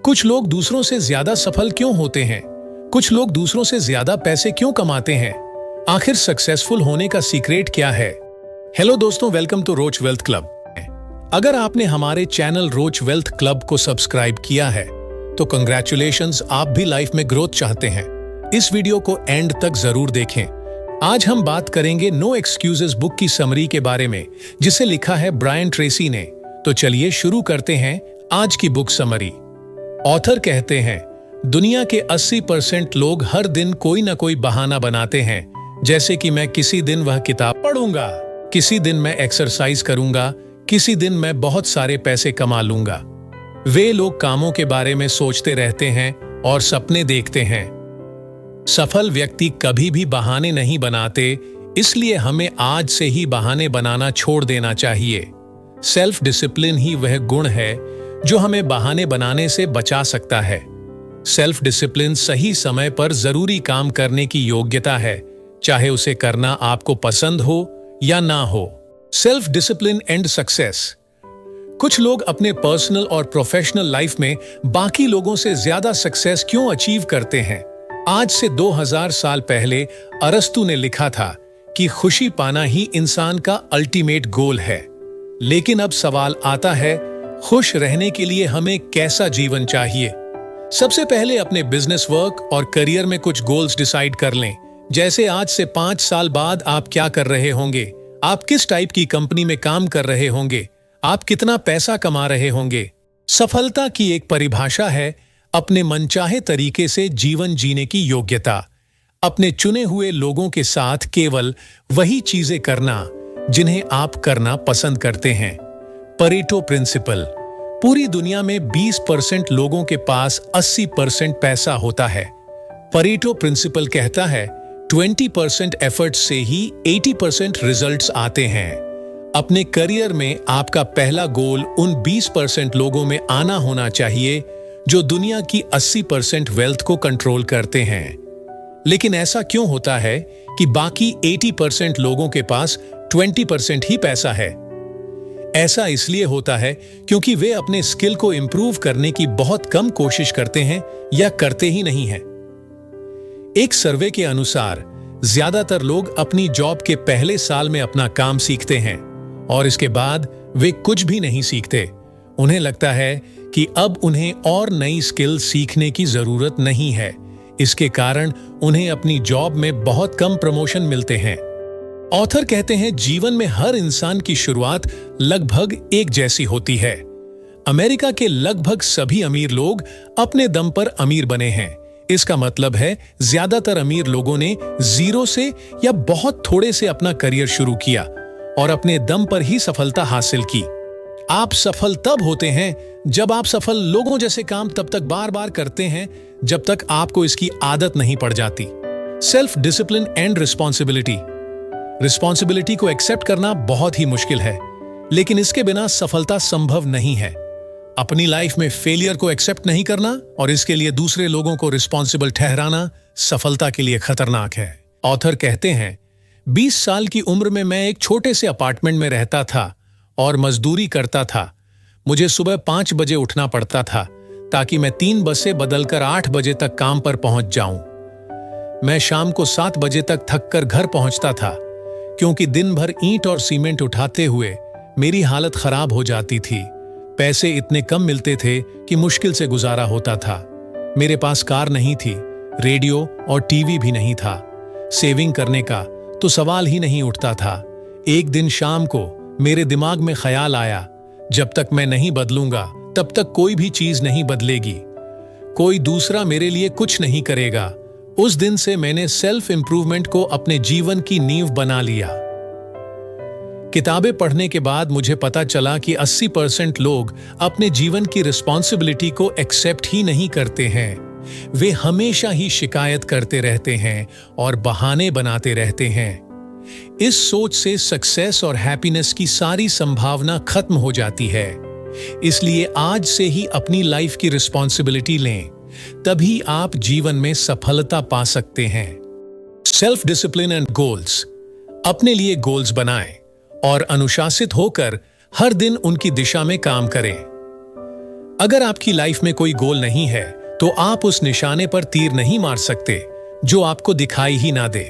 कुछ लोग दूसरों से ज्यादा सफल क्यों होते हैं? कुछ लोग दूसरों से ज्यादा पैसे क्यों कमाते हैं? आखिर सक्सेसफुल होने का सीक्रेट क्या है? हेलो दोस्तों, वेलकम टू रोच वेल्थ क्लब। अगर आपने हमारे चैनल रोच वेल्थ क्लब को सब्सक्राइब किया है तो कंग्रेचुलेशंस, आप भी लाइफ में ग्रोथ चाहते हैं। इस वीडियो को एंड तक जरूर देखें। आज हम बात करेंगे नो एक्सक्यूजेस बुक की समरी के बारे में, जिसे लिखा है ब्रायन ट्रेसी ने। तो चलिए शुरू करते हैं आज की बुक समरी। ऑथर कहते हैं, दुनिया के 80% लोग हर दिन कोई ना कोई बहाना बनाते हैं, जैसे कि मैं किसी दिन वह किताब पढ़ूंगा, किसी दिन मैं एक्सरसाइज करूंगा, किसी दिन मैं बहुत सारे पैसे कमा लूंगा। वे लोग कामों के बारे में सोचते रहते हैं और सपने देखते हैं। सफल व्यक्ति कभी भी बहाने नहीं बनाते, इसलिए हमें आज से ही बहाने बनाना छोड़ देना चाहिए। सेल्फ डिसिप्लिन ही वह गुण है जो हमें बहाने बनाने से बचा सकता है। सेल्फ डिसिप्लिन सही समय पर जरूरी काम करने की योग्यता है, चाहे उसे करना आपको पसंद हो या ना हो। Self discipline and success. कुछ लोग अपने पर्सनल और प्रोफेशनल लाइफ में बाकी लोगों से ज्यादा सक्सेस क्यों अचीव करते हैं? आज से 2000 साल पहले अरस्तु ने लिखा था कि खुशी पाना ही इंसान का अल्टीमेट गोल है। लेकिन अब सवाल आता है, खुश रहने के लिए हमें कैसा जीवन चाहिए? सबसे पहले अपने बिजनेस वर्क और करियर में कुछ गोल्स डिसाइड कर लें। जैसे आज से 5 साल बाद आप क्या कर रहे होंगे, आप किस टाइप की कंपनी में काम कर रहे होंगे, आप कितना पैसा कमा रहे होंगे। सफलता की एक परिभाषा है अपने मनचाहे तरीके से जीवन जीने की योग्यता। अपने चुने हुए लोगों के साथ केवल वही चीजें करना जिन्हें आप करना पसंद करते हैं। Pareto principle. पूरी दुनिया में 20% लोगों के पास 80% पैसा होता है। परेटो प्रिंसिपल कहता है 20% एफर्ट से ही 80% रिजल्ट्स आते हैं। अपने करियर में आपका पहला गोल उन 20% लोगों में आना होना चाहिए जो दुनिया की 80% वेल्थ को कंट्रोल करते हैं। लेकिन ऐसा क्यों होता है कि बाकी 80% लोगों के पास 20% ही पैसा है? ऐसा इसलिए होता है क्योंकि वे अपने स्किल को इंप्रूव करने की बहुत कम कोशिश करते हैं या करते ही नहीं हैं। एक सर्वे के अनुसार ज्यादातर लोग अपनी जॉब के पहले साल में अपना काम सीखते हैं और इसके बाद वे कुछ भी नहीं सीखते। उन्हें लगता है कि अब उन्हें और नई स्किल सीखने की जरूरत नहीं है। इसके कारण उन्हें अपनी जॉब में बहुत कम प्रमोशन मिलते हैं। ऑथर कहते हैं, जीवन में हर इंसान की शुरुआत लगभग एक जैसी होती है। अमेरिका के लगभग सभी अमीर लोग अपने दम पर अमीर बने हैं। इसका मतलब है ज्यादातर अमीर लोगों ने जीरो से या बहुत थोड़े से अपना करियर शुरू किया और अपने दम पर ही सफलता हासिल की। आप सफल तब होते हैं जब आप सफल लोगों जैसे काम तब तक बार बार करते हैं जब तक आपको इसकी आदत नहीं पड़ जाती। Self discipline and responsibility. Responsibility को एक्सेप्ट करना बहुत ही मुश्किल है, लेकिन इसके बिना सफलता संभव नहीं है। अपनी लाइफ में फेलियर को एक्सेप्ट नहीं करना और इसके लिए दूसरे लोगों को रिस्पॉन्सिबल ठहराना सफलता के लिए खतरनाक है। ऑथर कहते हैं, 20 साल की उम्र में मैं एक छोटे से अपार्टमेंट में रहता था और मजदूरी करता था। मुझे सुबह 5 बजे उठना पड़ता था ताकि मैं 3 बसें बदलकर 8 बजे तक काम पर पहुंच जाऊं। मैं शाम को 7 बजे तक थककर घर पहुंचता था, क्योंकि दिन भर ईंट और सीमेंट उठाते हुए मेरी हालत खराब हो जाती थी। पैसे इतने कम मिलते थे कि मुश्किल से गुजारा होता था। मेरे पास कार नहीं थी, रेडियो और टीवी भी नहीं था। सेविंग करने का तो सवाल ही नहीं उठता था। एक दिन शाम को मेरे दिमाग में ख्याल आया, जब तक मैं नहीं बदलूंगा तब तक कोई भी चीज नहीं बदलेगी, कोई दूसरा मेरे लिए कुछ नहीं करेगा। उस दिन से मैंने सेल्फ इंप्रूवमेंट को अपने जीवन की नींव बना लिया। किताबें पढ़ने के बाद मुझे पता चला कि 80% लोग अपने जीवन की रिस्पॉन्सिबिलिटी को एक्सेप्ट ही नहीं करते हैं। वे हमेशा ही शिकायत करते रहते हैं और बहाने बनाते रहते हैं। इस सोच से सक्सेस और हैप्पीनेस की सारी संभावना खत्म हो जाती है। इसलिए आज से ही अपनी लाइफ की रिस्पॉन्सिबिलिटी लें, तभी आप जीवन में सफलता पा सकते हैं। Self discipline and goals. अपने लिए गोल्स बनाएं और अनुशासित होकर हर दिन उनकी दिशा में काम करें। अगर आपकी लाइफ में कोई गोल नहीं है तो आप उस निशाने पर तीर नहीं मार सकते जो आपको दिखाई ही ना दे।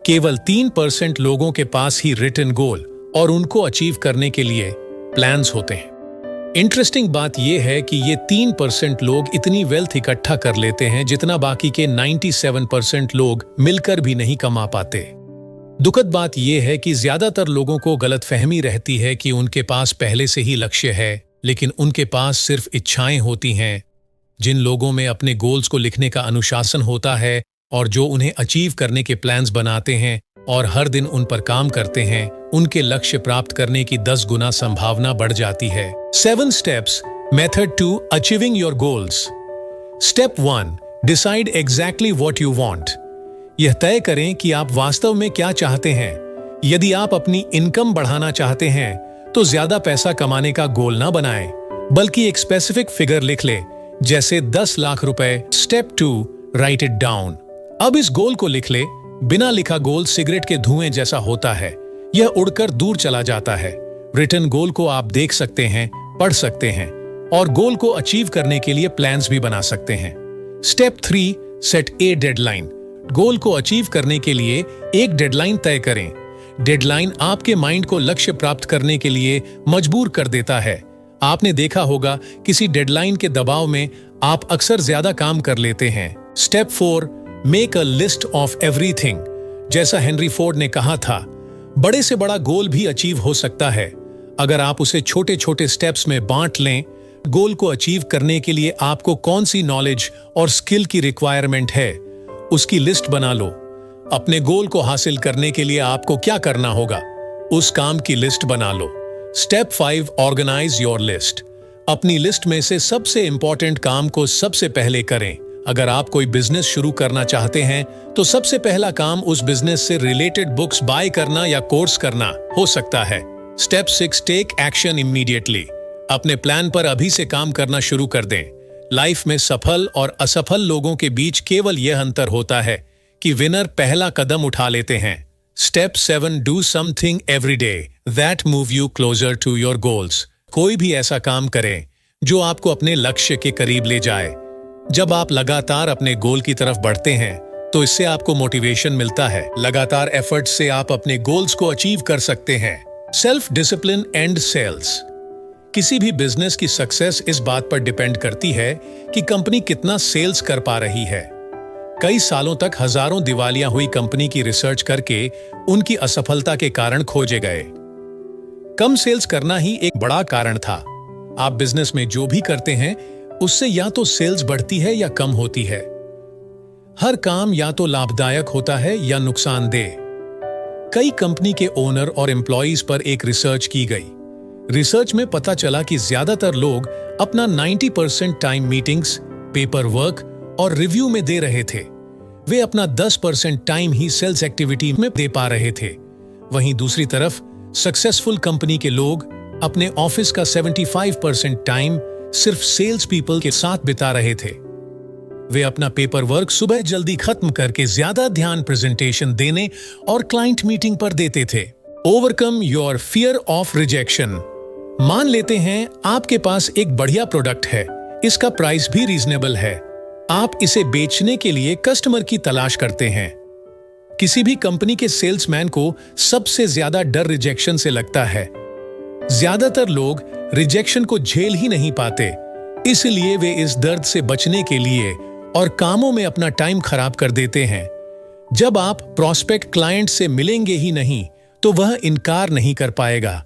केवल 3% लोगों के पास ही रिटन गोल और उनको अचीव करने के लिए प्लान्स होते हैं। इंटरेस्टिंग बात यह है कि ये 3% लोग इतनी वेल्थ इकट्ठा कर लेते हैं जितना बाकी के 97% लोग मिलकर भी नहीं कमा पाते। दुखद बात यह है कि ज्यादातर लोगों को गलतफहमी रहती है कि उनके पास पहले से ही लक्ष्य है, लेकिन उनके पास सिर्फ इच्छाएं होती हैं। जिन लोगों में अपने गोल्स को लिखने का अनुशासन होता है और जो उन्हें अचीव करने के प्लान्स बनाते हैं और हर दिन उन पर काम करते हैं, उनके लक्ष्य प्राप्त करने की 10 गुना संभावना बढ़ जाती है। 7 steps method to achieving your goals. Step 1, decide exactly what you want. यह तय करें कि आप वास्तव में क्या चाहते हैं। यदि आप अपनी इनकम बढ़ाना चाहते हैं तो ज्यादा पैसा कमाने का गोल ना बनाएं, बल्कि एक स्पेसिफिक फिगर लिख लें, जैसे 10 लाख रुपए। Step 2, right it down. अब इस गोल को लिख ले। बिना लिखा गोल सिगरेट के धुएं जैसा होता है, यह उड़कर दूर चला जाता है। रिटन गोल को आप देख सकते हैं, पढ़ सकते हैं और गोल को अचीव करने के लिए प्लान्स भी बना सकते हैं। Step 3, set a deadline. Goal को अचीव करने के लिए एक डेडलाइन तय करें। डेडलाइन आपके माइंड को लक्ष्य प्राप्त करने के लिए मजबूर कर देता है। आपने देखा होगा, किसी डेडलाइन के दबाव में आप अक्सर ज्यादा काम कर लेते हैं। Step 4, make a list of everything. जैसा हेनरी फोर्ड ने कहा था, बड़े से बड़ा गोल भी अचीव हो सकता है अगर आप उसे छोटे छोटे स्टेप्स में बांट लें। गोल को अचीव करने के लिए आपको कौन सी नॉलेज और स्किल की रिक्वायरमेंट है, उसकी लिस्ट बना लो। अपने गोल को हासिल करने के लिए आपको क्या करना होगा, उस काम की लिस्ट बना लो। Step 5, organise your list. अपनी लिस्ट में से सबसे इंपॉर्टेंट काम को सबसे पहले करें। अगर आप कोई बिजनेस शुरू करना चाहते हैं तो सबसे पहला काम उस बिजनेस से रिलेटेड बुक्स बाय करना या कोर्स करना हो सकता है। Step 6, take action immediately. अपने प्लान पर अभी से काम करना शुरू कर दें। लाइफ में सफल और असफल लोगों के बीच केवल यह अंतर होता है कि विनर पहला कदम उठा लेते हैं। Step 7, do something every day that move you closer to your goals. कोई भी ऐसा काम करें जो आपको अपने लक्ष्य के करीब ले जाए। जब आप लगातार अपने गोल की तरफ बढ़ते हैं तो इससे आपको मोटिवेशन मिलता है। लगातार एफर्ट से आप अपने गोल्स को अचीव कर सकते हैं। Self discipline and sales. किसी भी बिजनेस की सक्सेस इस बात पर डिपेंड करती है कि कंपनी कितना सेल्स कर पा रही है। कई सालों तक हजारों दिवालियां हुई कंपनी की रिसर्च करके उनकी असफलता के कारण खोजे गए। कम सेल्स करना ही एक बड़ा कारण था। आप बिजनेस में जो भी करते हैं उससे या तो सेल्स बढ़ती है या कम होती है। हर काम या तो लाभदायक होता है या नुकसानदेह। कई कंपनी के ओनर और एम्प्लॉइज पर एक रिसर्च की गई। रिसर्च में पता चला कि ज्यादातर लोग अपना 90% टाइम मीटिंग्स, पेपर वर्क और रिव्यू में दे रहे थे। वे अपना 10% टाइम ही सेल्स एक्टिविटी में दे पा रहे थे। वहीं दूसरी तरफ सक्सेसफुल कंपनी के लोग अपने ऑफिस का 75% टाइम सिर्फ सेल्स पीपल के साथ बिता रहे थे। वे अपना पेपर वर्क सुबह जल्दी खत्म करके ज्यादा ध्यान प्रेजेंटेशन देने और क्लाइंट मीटिंग पर देते थे। Overcome your fear of rejection. मान लेते हैं आपके पास एक बढ़िया प्रोडक्ट है, इसका प्राइस भी रीजनेबल है। आप इसे बेचने के लिए कस्टमर की तलाश करते हैं। किसी भी कंपनी के सेल्समैन को सबसे ज्यादा डर रिजेक्शन से लगता है। ज्यादातर लोग रिजेक्शन को झेल ही नहीं पाते, इसलिए वे इस दर्द से बचने के लिए और कामों में अपना टाइम खराब कर देते हैं। जब आप प्रोस्पेक्ट क्लाइंट से मिलेंगे ही नहीं तो वह इनकार नहीं कर पाएगा।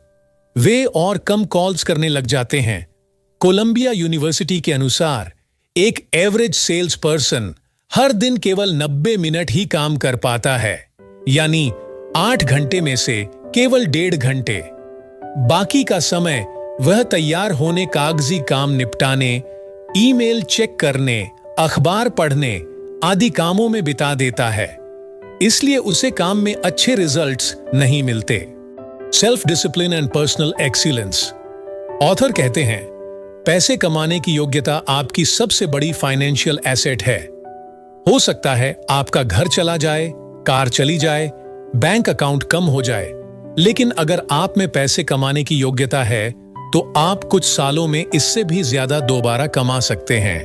वे और कम कॉल्स करने लग जाते हैं। कोलंबिया यूनिवर्सिटी के अनुसार एक एवरेज सेल्स पर्सन हर दिन केवल 90 मिनट ही काम कर पाता है, यानी 8 घंटे में से केवल 1.5 घंटे। बाकी का समय वह तैयार होने, कागजी काम निपटाने, ईमेल चेक करने, अखबार पढ़ने आदि कामों में बिता देता है। इसलिए उसे काम में अच्छे रिजल्ट्स नहीं मिलते। Self discipline and personal excellence. Author कहते हैं, पैसे कमाने की योग्यता आपकी सबसे बड़ी फाइनेंशियल एसेट है। हो सकता है आपका घर चला जाए, कार चली जाए, बैंक अकाउंट कम हो जाए, लेकिन अगर आप में पैसे कमाने की योग्यता है तो आप कुछ सालों में इससे भी ज्यादा दोबारा कमा सकते हैं।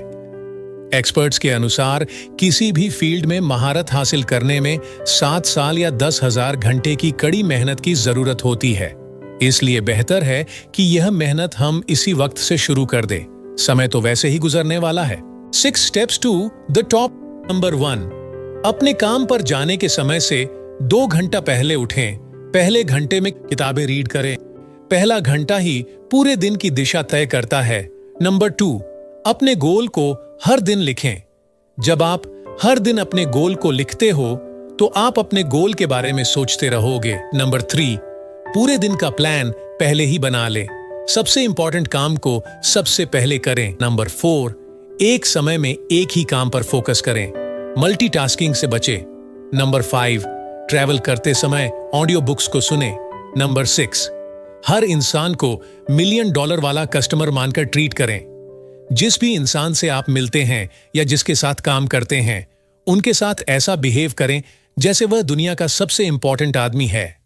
एक्सपर्ट्स के अनुसार किसी भी फील्ड में महारत हासिल करने में 7 साल या 10,000 घंटे की कड़ी मेहनत की जरूरत होती है। इसलिए बेहतर है कि यह मेहनत हम इसी वक्त से शुरू कर दें। समय तो वैसे ही गुजरने वाला है। 6 steps to the top. Number 1, अपने काम पर जाने के समय से 2 घंटा पहले उठें। पहले घंटे में किताबें रीड करें। पहला घंटा ही पूरे दिन की दिशा तय करता है। नंबर 2, अपने गोल को हर दिन लिखें। जब आप हर दिन अपने गोल को लिखते हो तो आप अपने गोल के बारे में सोचते रहोगे। नंबर 3, पूरे दिन का प्लान पहले ही बना लें। सबसे इंपॉर्टेंट काम को सबसे पहले करें। नंबर 4, एक समय में एक ही काम पर फोकस करें। मल्टीटास्किंग से बचें। नंबर 5, ट्रैवल करते समय ऑडियो बुक्स को सुनें। नंबर 6, हर इंसान को $1 मिलियन वाला कस्टमर मानकर ट्रीट करें। जिस भी इंसान से आप मिलते हैं या जिसके साथ काम करते हैं, उनके साथ ऐसा बिहेव करें जैसे वह दुनिया का सबसे इंपॉर्टेंट आदमी है।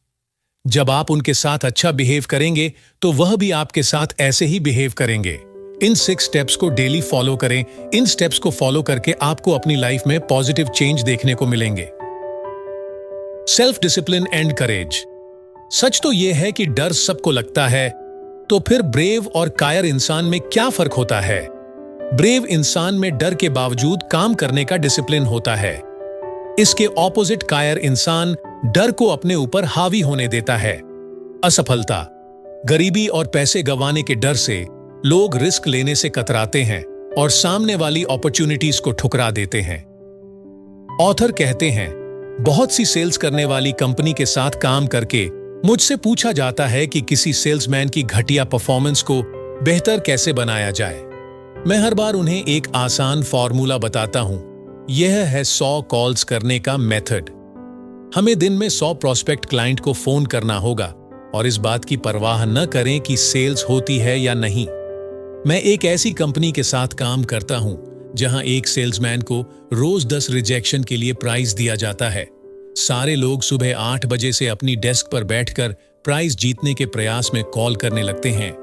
जब आप उनके साथ अच्छा बिहेव करेंगे तो वह भी आपके साथ ऐसे ही बिहेव करेंगे। इन 6 स्टेप्स को डेली फॉलो करें। इन स्टेप्स को फॉलो करके आपको अपनी लाइफ में पॉजिटिव चेंज देखने को मिलेंगे। Self discipline and courage. सच तो यह है कि डर सबको लगता है, तो फिर ब्रेव और कायर इंसान में क्या फर्क होता है? ब्रेव इंसान में डर के बावजूद काम करने का डिसिप्लिन होता है। इसके ऑपोजिट कायर इंसान डर को अपने ऊपर हावी होने देता है। असफलता, गरीबी और पैसे गंवाने के डर से लोग रिस्क लेने से कतराते हैं और सामने वाली अपॉर्चुनिटीज को ठुकरा देते हैं। ऑथर कहते हैं, बहुत सी सेल्स करने वाली कंपनी के साथ काम करके मुझसे पूछा जाता है कि किसी सेल्समैन की घटिया परफॉर्मेंस को बेहतर कैसे बनाया जाए। मैं हर बार उन्हें एक आसान फॉर्मूला बताता हूं। यह है 100 कॉल्स करने का मेथड। हमें दिन में 100 प्रोस्पेक्ट क्लाइंट को फोन करना होगा और इस बात की परवाह न करें कि सेल्स होती है या नहीं। मैं एक ऐसी कंपनी के साथ काम करता हूं जहां एक सेल्समैन को रोज 10 रिजेक्शन के लिए प्राइज दिया जाता है। सारे लोग सुबह 8 बजे से अपनी डेस्क पर बैठकर प्राइज जीतने के प्रयास में कॉल करने लगते हैं।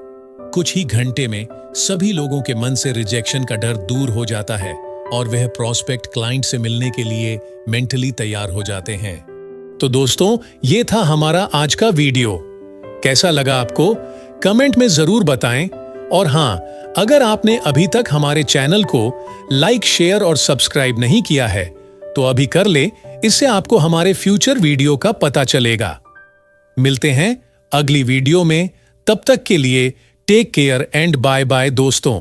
कुछ ही घंटे में सभी लोगों के मन से रिजेक्शन का डर दूर हो जाता है और वह प्रोस्पेक्ट क्लाइंट से मिलने के लिए मेंटली तैयार हो जाते हैं। तो दोस्तों, ये था हमारा आज का वीडियो। कैसा लगा आपको? कमेंट में जरूर बताएं। और हां, अगर आपने अभी तक हमारे चैनल को लाइक, शेयर और सब्सक्राइब नहीं किया है तो अभी कर ले। इससे आपको हमारे फ्यूचर वीडियो का पता चलेगा। मिलते हैं अगली वीडियो में। तब तक के लिए take care and bye bye दोस्तों।